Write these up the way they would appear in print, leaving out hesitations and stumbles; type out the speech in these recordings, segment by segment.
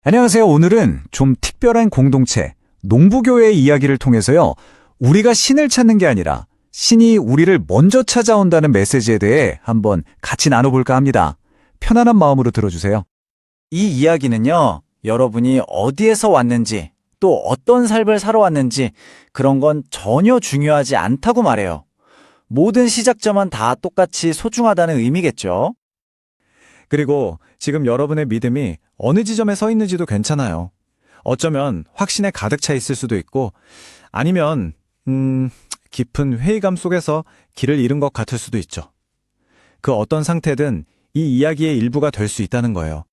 안녕하세요. 오늘은 좀 특별한 공동체, 농부교회의 이야기를 통해서요. 우리가 신을 찾는 게 아니라 신이 우리를 먼저 찾아온다는 메시지에 대해 한번 같이 나눠볼까 합니다. 편안한 마음으로 들어주세요. 이 이야기는요, 여러분이 어디에서 왔는지, 또 어떤 삶을 살아왔는지, 그런 건 전혀 중요하지 않다고 말해요. 모든 시작점은 다 똑같이 소중하다는 의미겠죠. 그리고 지금 여러분의 믿음이 어느 지점에 서 있는지도 괜찮아요. 어쩌면 확신에 가득 차 있을 수도 있고, 아니면 깊은 회의감 속에서 길을 잃은 것 같을 수도 있죠. 그 어떤 상태든 이 이야기의 일부가 될 수 있다는 거예요.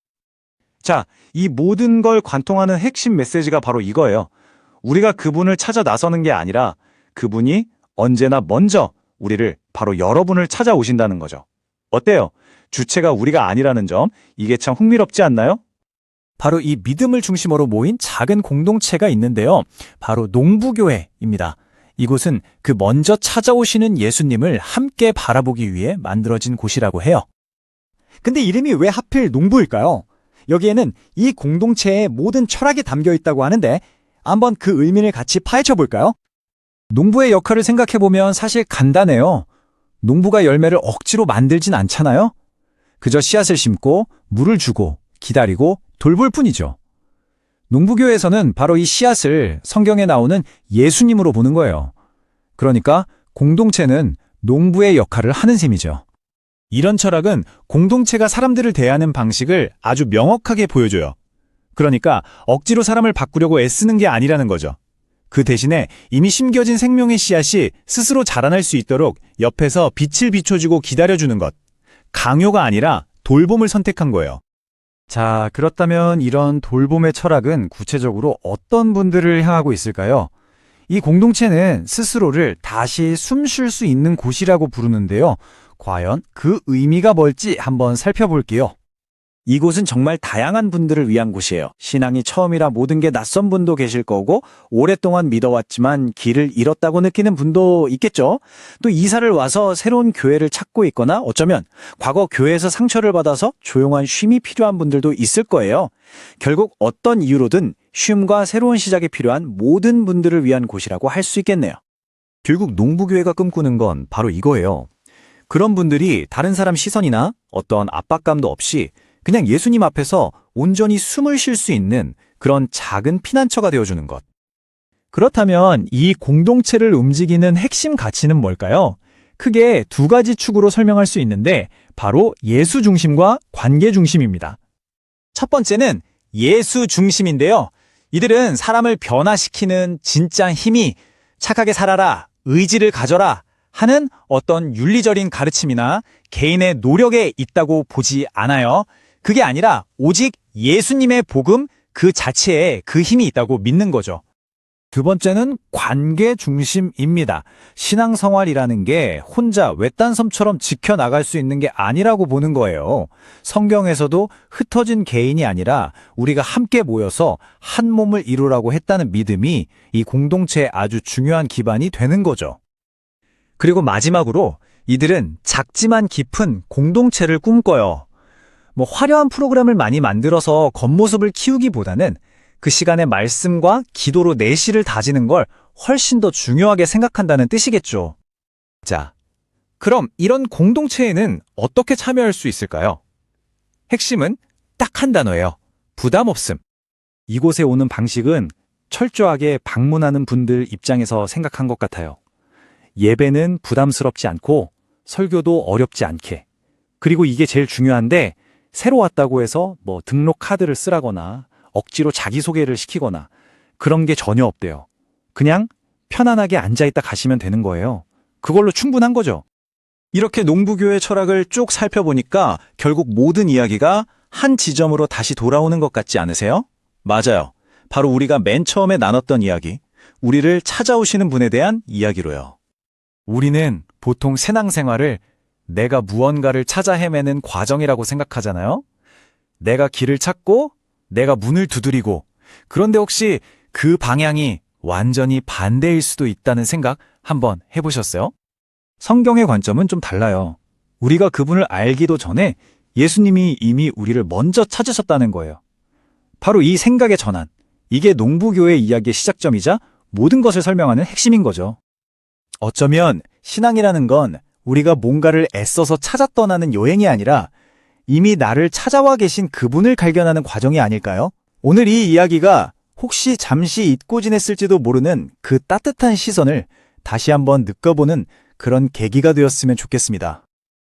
자, 이 모든 걸 관통하는 핵심 메시지가 바로 이거예요. 우리가 그분을 찾아 나서는 게 아니라 그분이 언제나 먼저 우리를, 바로 여러분을 찾아오신다는 거죠. 어때요? 주체가 우리가 아니라는 점, 이게 참 흥미롭지 않나요? 바로 이 믿음을 중심으로 모인 작은 공동체가 있는데요. 바로 농부교회입니다. 이곳은 그 먼저 찾아오시는 예수님을 함께 바라보기 위해 만들어진 곳이라고 해요. 근데 이름이 왜 하필 농부일까요? 여기에는 이 공동체의 모든 철학이 담겨 있다고 하는데 한번 그 의미를 같이 파헤쳐 볼까요? 농부의 역할을 생각해보면 사실 간단해요. 농부가 열매를 억지로 만들진 않잖아요. 그저 씨앗을 심고 물을 주고 기다리고 돌볼 뿐이죠. 농부교회에서는 바로 이 씨앗을 성경에 나오는 예수님으로 보는 거예요. 그러니까 공동체는 농부의 역할을 하는 셈이죠. 이런 철학은 공동체가 사람들을 대하는 방식을 아주 명확하게 보여줘요. 그러니까 억지로 사람을 바꾸려고 애쓰는 게 아니라는 거죠. 그 대신에 이미 심겨진 생명의 씨앗이 스스로 자라날 수 있도록 옆에서 빛을 비춰주고 기다려주는 것. 강요가 아니라 돌봄을 선택한 거예요. 자, 그렇다면 이런 돌봄의 철학은 구체적으로 어떤 분들을 향하고 있을까요? 이 공동체는 스스로를 다시 숨 쉴 수 있는 곳이라고 부르는데요. 과연 그 의미가 뭘지 한번 살펴볼게요. 이곳은 정말 다양한 분들을 위한 곳이에요. 신앙이 처음이라 모든 게 낯선 분도 계실 거고, 오랫동안 믿어왔지만 길을 잃었다고 느끼는 분도 있겠죠. 또 이사를 와서 새로운 교회를 찾고 있거나 어쩌면 과거 교회에서 상처를 받아서 조용한 쉼이 필요한 분들도 있을 거예요. 결국 어떤 이유로든 쉼과 새로운 시작이 필요한 모든 분들을 위한 곳이라고 할 수 있겠네요. 결국 농부교회가 꿈꾸는 건 바로 이거예요. 그런 분들이 다른 사람 시선이나 어떤 압박감도 없이 그냥 예수님 앞에서 온전히 숨을 쉴 수 있는 그런 작은 피난처가 되어주는 것. 그렇다면 이 공동체를 움직이는 핵심 가치는 뭘까요? 크게 두 가지 축으로 설명할 수 있는데 바로 예수 중심과 관계 중심입니다. 첫 번째는 예수 중심인데요. 이들은 사람을 변화시키는 진짜 힘이 착하게 살아라, 의지를 가져라 하는 어떤 윤리적인 가르침이나 개인의 노력에 있다고 보지 않아요. 그게 아니라 오직 예수님의 복음 그 자체에 그 힘이 있다고 믿는 거죠. 두 번째는 관계 중심입니다. 신앙생활이라는 게 혼자 외딴 섬처럼 지켜나갈 수 있는 게 아니라고 보는 거예요. 성경에서도 흩어진 개인이 아니라 우리가 함께 모여서 한 몸을 이루라고 했다는 믿음이 이 공동체의 아주 중요한 기반이 되는 거죠. 그리고 마지막으로 이들은 작지만 깊은 공동체를 꿈꿔요. 화려한 프로그램을 많이 만들어서 겉모습을 키우기보다는 그 시간에 말씀과 기도로 내실을 다지는 걸 훨씬 더 중요하게 생각한다는 뜻이겠죠. 자, 그럼 이런 공동체에는 어떻게 참여할 수 있을까요? 핵심은 딱 한 단어예요. 부담 없음. 이곳에 오는 방식은 철저하게 방문하는 분들 입장에서 생각한 것 같아요. 예배는 부담스럽지 않고 설교도 어렵지 않게. 그리고 이게 제일 중요한데 새로 왔다고 해서 등록 카드를 쓰라거나 억지로 자기소개를 시키거나 그런 게 전혀 없대요. 그냥 편안하게 앉아있다 가시면 되는 거예요. 그걸로 충분한 거죠. 이렇게 농부교회 철학을 쭉 살펴보니까 결국 모든 이야기가 한 지점으로 다시 돌아오는 것 같지 않으세요? 맞아요. 바로 우리가 맨 처음에 나눴던 이야기, 우리를 찾아오시는 분에 대한 이야기로요. 우리는 보통 신앙생활을 내가 무언가를 찾아 헤매는 과정이라고 생각하잖아요. 내가 길을 찾고 내가 문을 두드리고, 그런데 혹시 그 방향이 완전히 반대일 수도 있다는 생각 한번 해보셨어요? 성경의 관점은 좀 달라요. 우리가 그분을 알기도 전에 예수님이 이미 우리를 먼저 찾으셨다는 거예요. 바로 이 생각의 전환. 이게 농부교회 이야기의 시작점이자 모든 것을 설명하는 핵심인 거죠. 어쩌면 신앙이라는 건 우리가 뭔가를 애써서 찾아 떠나는 여행이 아니라 이미 나를 찾아와 계신 그분을 발견하는 과정이 아닐까요? 오늘 이 이야기가 혹시 잠시 잊고 지냈을지도 모르는 그 따뜻한 시선을 다시 한번 느껴보는 그런 계기가 되었으면 좋겠습니다.